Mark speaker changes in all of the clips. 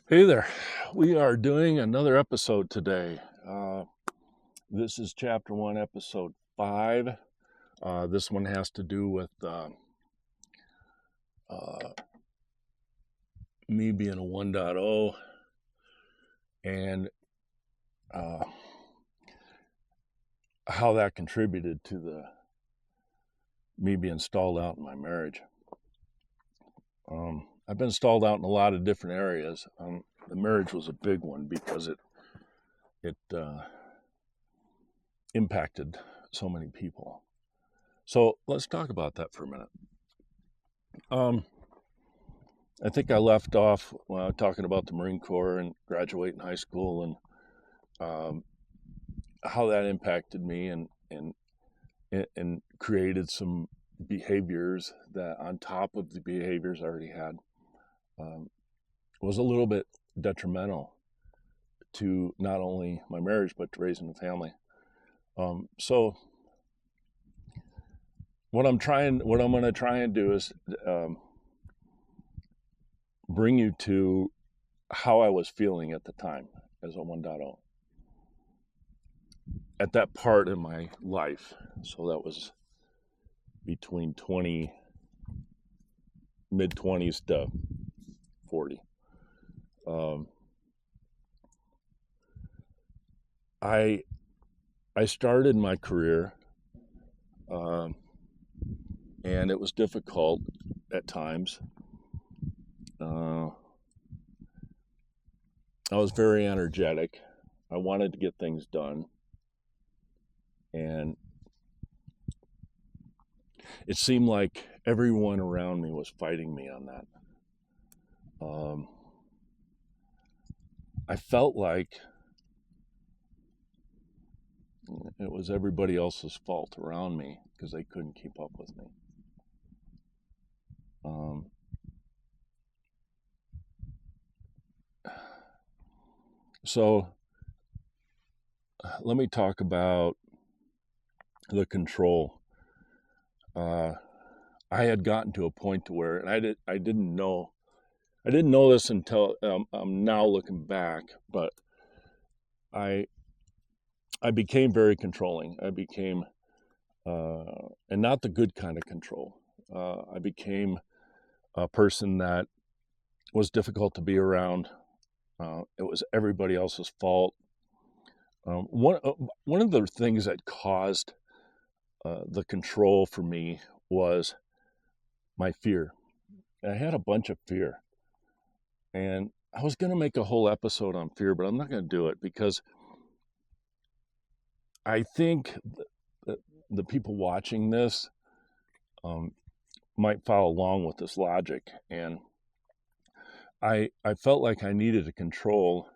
Speaker 1: Hey there. We are doing another episode today. This is Ch1, Episode 5. This one has to do with me being a 1.0 and uh, how that contributed to me being stalled out in my marriage. I've been stalled out in a lot of different areas. The marriage was a big one because it impacted so many people. So let's talk about that for a minute. I think I left off talking about the Marine Corps and graduating high school and how that impacted me and created some behaviors that, on top of the behaviors I already had, was a little bit detrimental to not only my marriage but to raising a family. So what I'm going to try and do is bring you to how I was feeling at the time as a 1.0. At that part in my life. So that was between mid-20s to 40. I started my career, and it was difficult at times. I was very energetic. I wanted to get things done. And it seemed like everyone around me was fighting me on that. I felt like it was everybody else's fault around me because they couldn't keep up with me. So let me talk about the control. I had gotten to a point to where, and I didn't know this until I'm now looking back, but I became very controlling. I became, and not the good kind of control. I became a person that was difficult to be around. It was everybody else's fault. One of the things that caused the control for me was my fear. I had a bunch of fear, and I was going to make a whole episode on fear, but I'm not going to do it because I think the people watching this might follow along with this logic, and I felt like I needed to control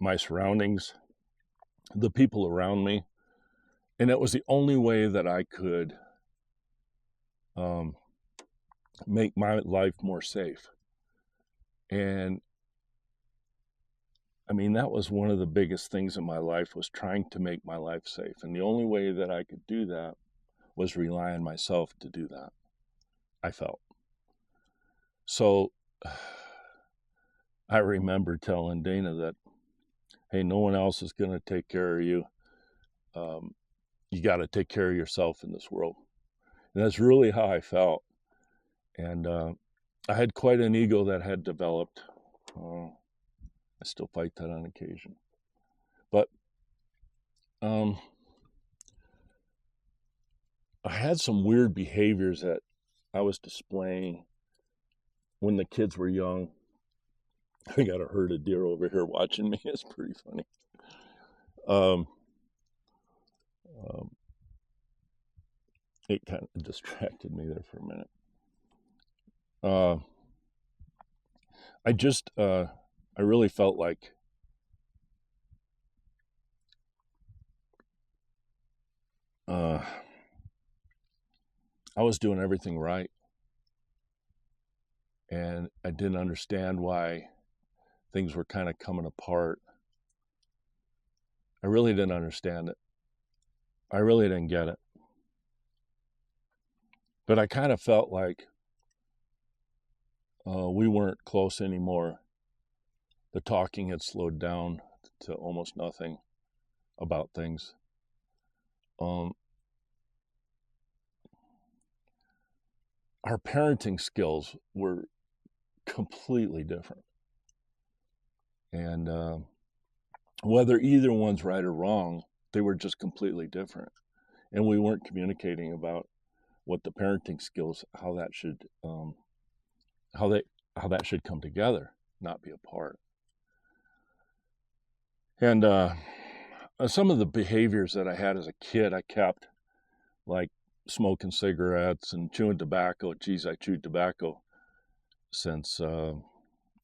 Speaker 1: my surroundings, the people around me, and it was the only way that I could make my life more safe. And I mean, that was one of the biggest things in my life, was trying to make my life safe. And the only way that I could do that was rely on myself to do that, I felt. So I remember telling Dana that, hey, no one else is going to take care of you. You got to take care of yourself in this world. And that's really how I felt. And I had quite an ego that had developed. I still fight that on occasion. But I had some weird behaviors that I was displaying when the kids were young. I got a herd of deer over here watching me. It's pretty funny. It kind of distracted me there for a minute. I really felt like I was doing everything right. And I didn't understand why things were kind of coming apart. I really didn't understand it. I really didn't get it. But I kind of felt like we weren't close anymore. The talking had slowed down to almost nothing about things. Our parenting skills were completely different. And whether either one's right or wrong, they were just completely different. And we weren't communicating about what the parenting skills, how that should come together, not be apart. And some of the behaviors that I had as a kid, I kept, like smoking cigarettes and chewing tobacco. Geez, I chewed tobacco since, I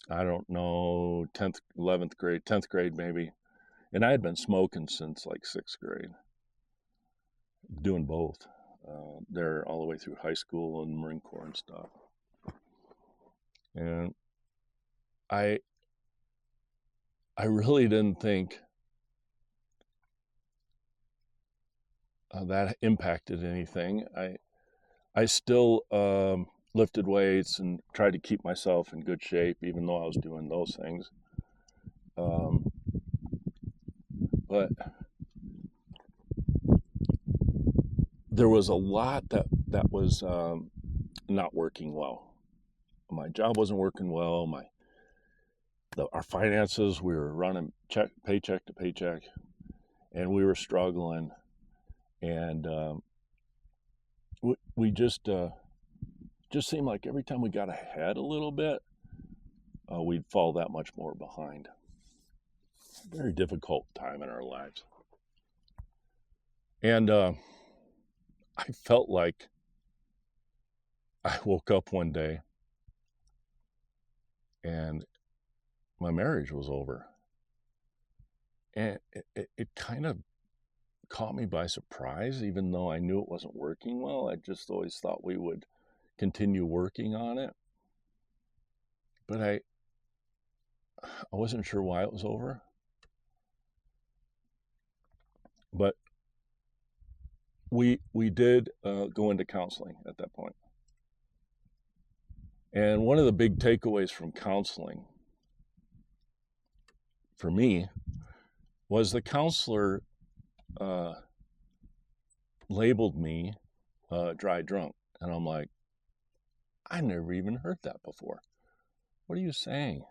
Speaker 1: don't know, 10th, 11th grade, 10th grade maybe. And I had been smoking since like 6th grade, doing both. There all the way through high school and Marine Corps and stuff. And I really didn't think that impacted anything. I still lifted weights and tried to keep myself in good shape, even though I was doing those things. But there was a lot that was not working well. My job wasn't working well. Our finances, we were running paycheck to paycheck, and we were struggling. And we just seemed like every time we got ahead a little bit, we'd fall that much more behind. Very difficult time in our lives. And I felt like I woke up one day and my marriage was over. And it kind of caught me by surprise, even though I knew it wasn't working well. I just always thought we would continue working on it. But I wasn't sure why it was over. But we did go into counseling at that point. And one of the big takeaways from counseling for me was the counselor labeled me dry drunk. And I'm like, I never even heard that before. What are you saying?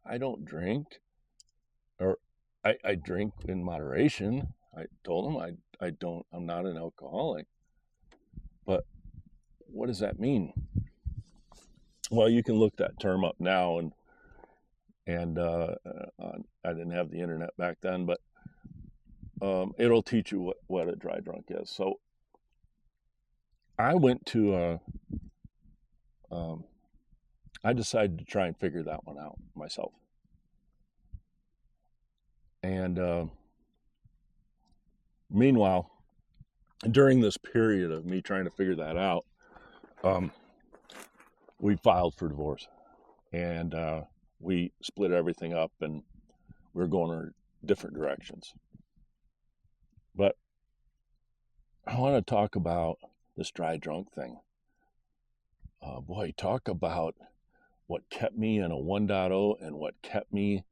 Speaker 1: I don't drink, or I drink in moderation. I told him I'm not an alcoholic. But what does that mean? Well, you can look that term up now, and I didn't have the internet back then, but it'll teach you what a dry drunk is. So I went to I decided to try and figure that one out myself. And meanwhile, during this period of me trying to figure that out, we filed for divorce, and we split everything up, and we were going in different directions. But I want to talk about this dry drunk thing. Boy, talk about what kept me in a 1.0 and what kept me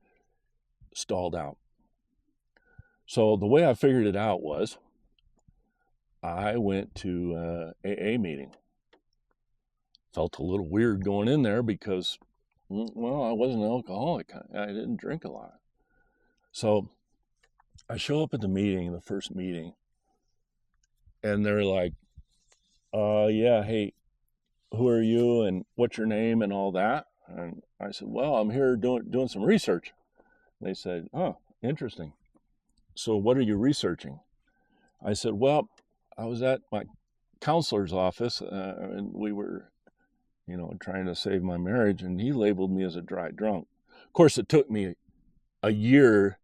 Speaker 1: stalled out. So the way I figured it out was I went to AA meeting. Felt a little weird going in there because, well, I wasn't an alcoholic. I didn't drink a lot. So I show up at the meeting, the first meeting, and they're like, yeah, hey, who are you and what's your name and all that? And I said, well, I'm here doing some research. They said, oh, interesting. So what are you researching? I said, well, I was at my counselor's office and we were, trying to save my marriage, and he labeled me as a dry drunk. Of course, it took me a year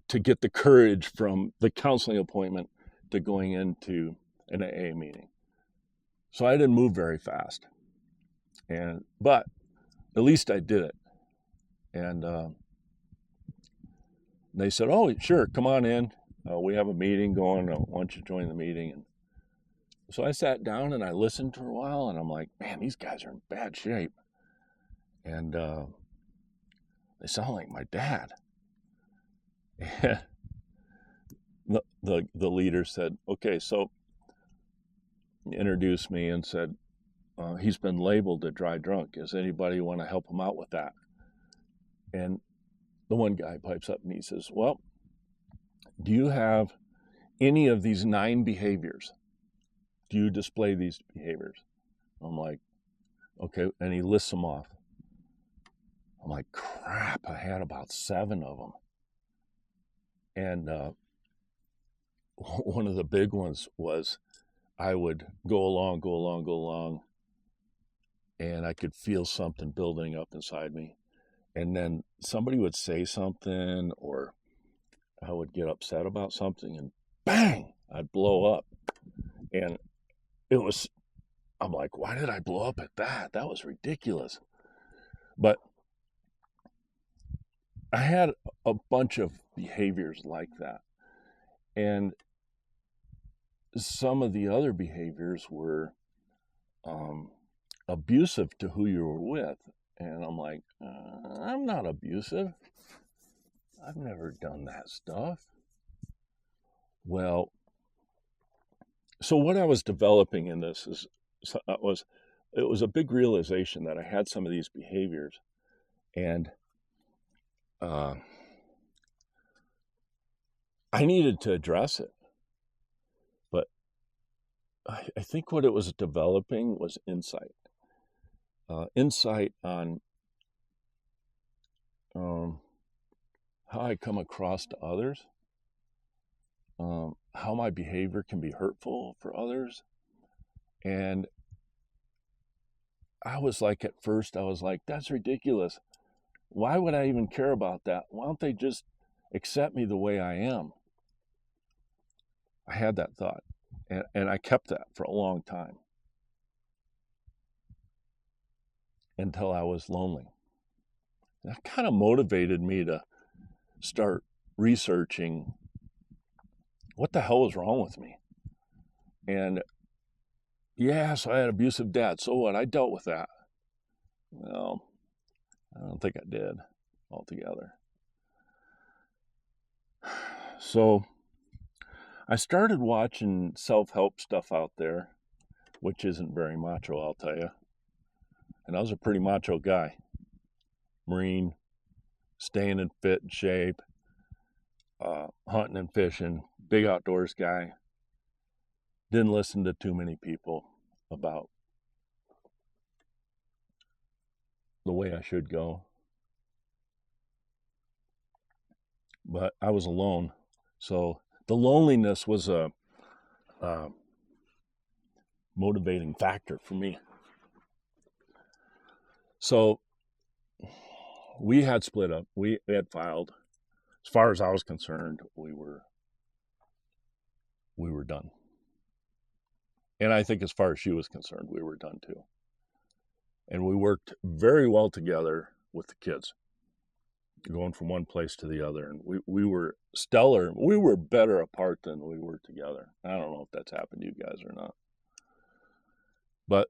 Speaker 1: to get the courage from the counseling appointment to going into an AA meeting. So I didn't move very fast. But at least I did it. And they said, oh, sure, come on in. We have a meeting going. Why don't you join the meeting? And so I sat down and I listened for a while, and I'm like, man, these guys are in bad shape. and they sound like my dad. And the leader said, okay, so introduced me and said, he's been labeled a dry drunk. Does anybody want to help him out with that? And the one guy pipes up and he says, well, do you have any of these 9 behaviors? Do you display these behaviors? I'm like, okay. And he lists them off. I'm like, crap, I had about 7 of them. And one of the big ones was I would go along, and I could feel something building up inside me. And then somebody would say something, or I would get upset about something, and bang, I'd blow up. And I'm like, why did I blow up at that? That was ridiculous. But I had a bunch of behaviors like that. And some of the other behaviors were abusive to who you were with. And I'm like, I'm not abusive. I've never done that stuff. Well, so what I was developing in this it was a big realization that I had some of these behaviors, and I needed to address it. But I think what it was developing was insight. Insight on how I come across to others, how my behavior can be hurtful for others. And I was like, at first, I was like, that's ridiculous. Why would I even care about that? Why don't they just accept me the way I am? I had that thought, and I kept that for a long time until I was lonely. That kind of motivated me to start researching what the hell was wrong with me. And yeah, so I had an abusive dad. So what? I dealt with that. Well, I don't think I did altogether. So I started watching self-help stuff out there, which isn't very macho, I'll tell you. And I was a pretty macho guy. Marine, staying in fit and shape, hunting and fishing, big outdoors guy. Didn't listen to too many people about the way I should go. But I was alone. So the loneliness was a motivating factor for me. So we had split up. We had filed. As far as I was concerned, we were done. And I think as far as she was concerned, we were done too. And we worked very well together with the kids, going from one place to the other. And we were stellar. We were better apart than we were together. I don't know if that's happened to you guys or not. But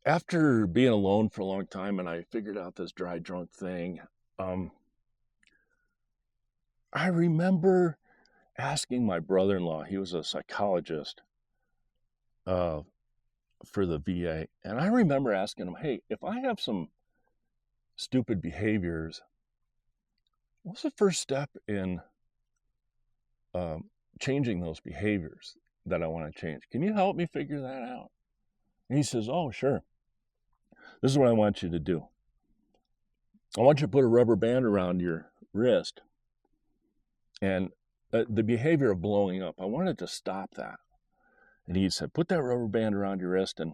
Speaker 1: after being alone for a long time, and I figured out this dry drunk thing, I remember asking my brother-in-law, he was a psychologist for the VA, and I remember asking him, hey, if I have some stupid behaviors, what's the first step in changing those behaviors that I want to change? Can you help me figure that out? And he says, oh, sure. This is what I want you to do. I want you to put a rubber band around your wrist. And the behavior of blowing up, I wanted to stop that. And he said, put that rubber band around your wrist, and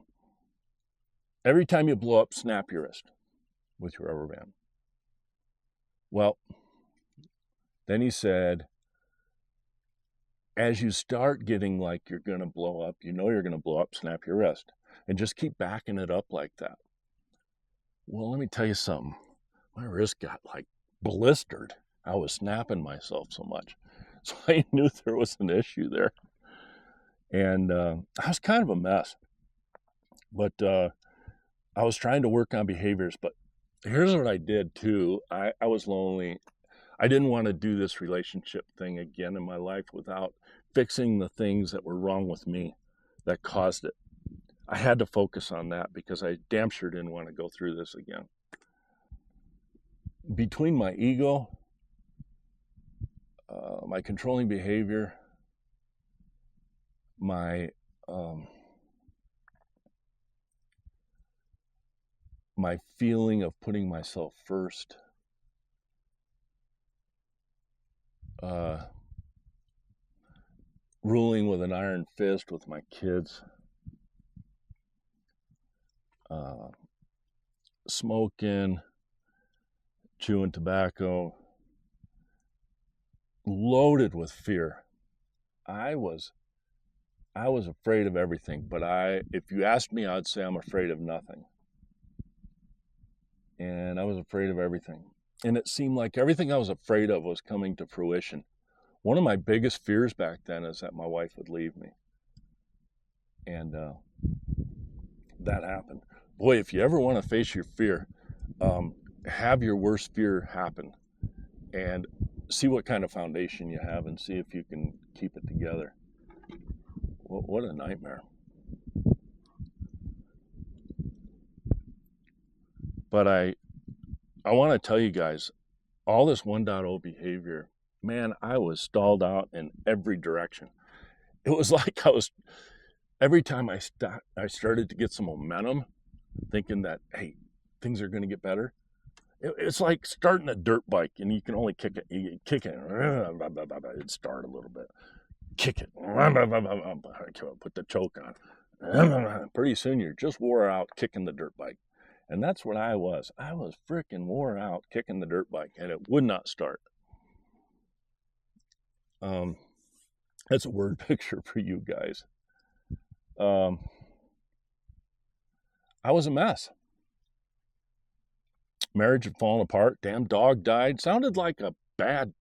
Speaker 1: every time you blow up, snap your wrist with your rubber band. Well, then he said, as you start getting like you're going to blow up, you know you're going to blow up, snap your wrist. And just keep backing it up like that. Well, let me tell you something. My wrist got like blistered. I was snapping myself so much. So I knew there was an issue there. And I was kind of a mess. But I was trying to work on behaviors, but here's what I did too. I was lonely. I didn't want to do this relationship thing again in my life without fixing the things that were wrong with me that caused it. I had to focus on that because I damn sure didn't want to go through this again. Between my ego, my controlling behavior, my um, my feeling of putting myself first, uh, ruling with an iron fist with my kids, uh, smoking, chewing tobacco, loaded with fear. I was afraid of everything, but if you asked me, I'd say I'm afraid of nothing. And I was afraid of everything. And it seemed like everything I was afraid of was coming to fruition. One of my biggest fears back then is that my wife would leave me. And that happened. Boy, if you ever want to face your fear, have your worst fear happen and see what kind of foundation you have and see if you can keep it together. What a nightmare. But I want to tell you guys, all this 1.0 behavior, man, I was stalled out in every direction. It was like every time I started to get some momentum, thinking that, hey, things are going to get better. It's like starting a dirt bike and you can only kick it. You kick it, it'd start a little bit. Kick it, put the choke on. Pretty soon you're just wore out kicking the dirt bike. And that's what I was. I was freaking wore out kicking the dirt bike and it would not start. That's a word picture for you guys. I was a mess. Marriage had fallen apart. Damn dog died. Sounded like a bad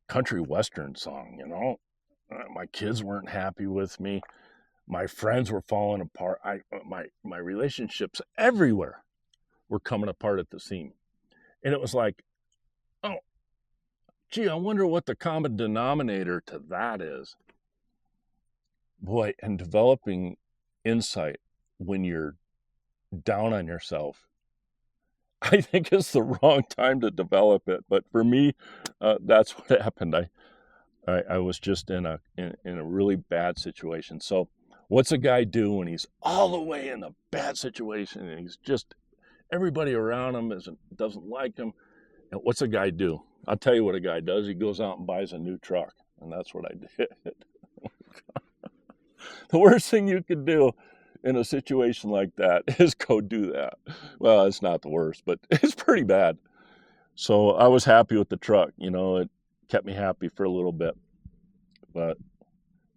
Speaker 1: country western song, you know. My kids weren't happy with me. My friends were falling apart. My relationships everywhere were coming apart at the seam. And it was like, oh, gee, I wonder what the common denominator to that is. Boy, and developing insight when you're down on yourself, I think it's the wrong time to develop it. But for me, that's what happened. I was just in a really bad situation. So what's a guy do when he's all the way in a bad situation and he's just, everybody around him doesn't like him? And what's a guy do? I'll tell you what a guy does. He goes out and buys a new truck. And that's what I did. The worst thing you could do in a situation like that is go do that. Well, it's not the worst, but it's pretty bad. So I was happy with the truck. You know, it kept me happy for a little bit. But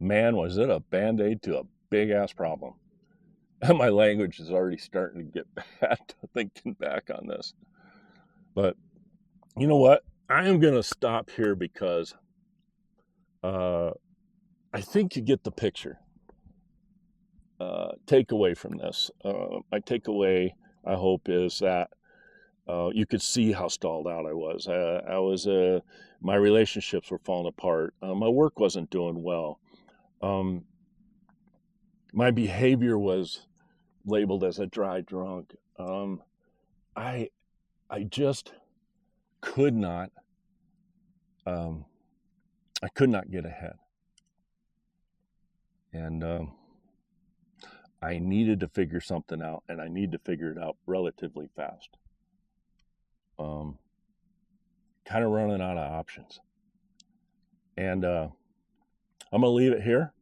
Speaker 1: man, was it a Band-Aid to a big-ass problem. And my language is already starting to get bad thinking back on this. But you know what? I am going to stop here because I think you get the picture. Takeaway from this. My takeaway, I hope, is that you could see how stalled out I was. My relationships were falling apart. My work wasn't doing well. My behavior was labeled as a dry drunk. I just could not. I could not get ahead, and I needed to figure something out, and I need to figure it out relatively fast. Kind of running out of options. And I'm going to leave it here.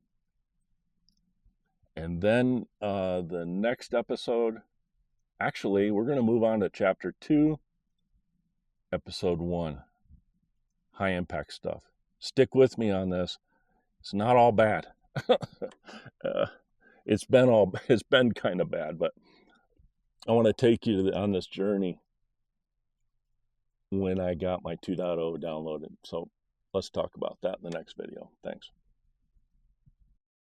Speaker 1: And then the next episode, actually, we're going to move on to Chapter 2, Episode 1, high impact stuff. Stick with me on this. It's not all bad. It's been kind of bad, but I want to take you on this journey when I got my 2.0 downloaded. So let's talk about that in the next video. Thanks.